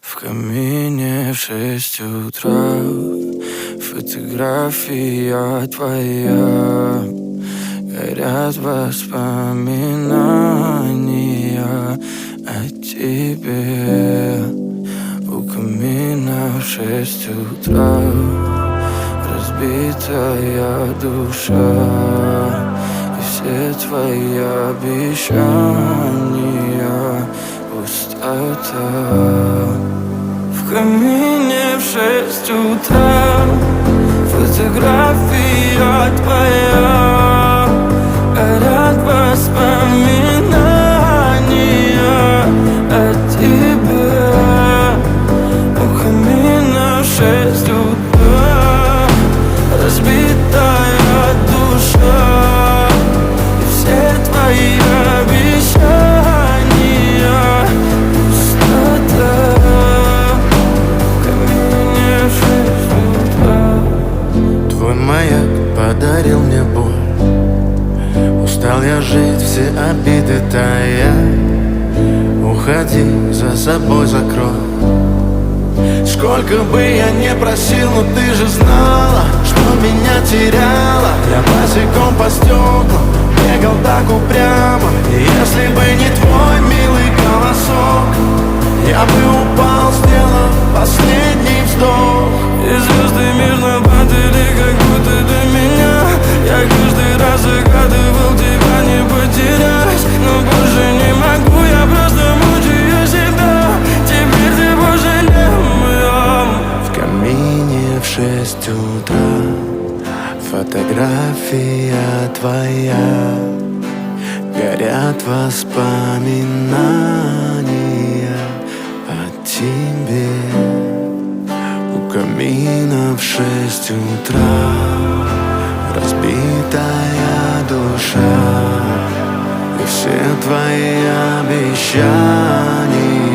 В камине в 6 утра фотография твоя. Горят воспоминания о тебе. У камина в 6 утра разбитая душа. И все твои обещания пустота. В камине в 6 утра фотография твоя. Горят воспоминания о тебе. У камина в 6 утра разбитая душа. И все твои обещания пустота. В камине в 6 утра. Твой маяк подарил мне боль. Устал я жить, все обиды тая. Уходи, за собой закрой. Сколько бы я не просил, но ты же знала, что меня теряла. Я босиком по стеклам бегал так упрямо. И если бы не твой милый голосок, я бы упал, сделав последний вздох. И звезды мирно падали, как будто до меня. Я каждый раз загадывал тебя не потерять, но больше не могу, я просто мучаю себя. Теперь ты пожалел моем. В камине в 6 утра фотография твоя. Горят воспоминания о тебе. У камина в 6 утра разбитая душа. И все твои обещания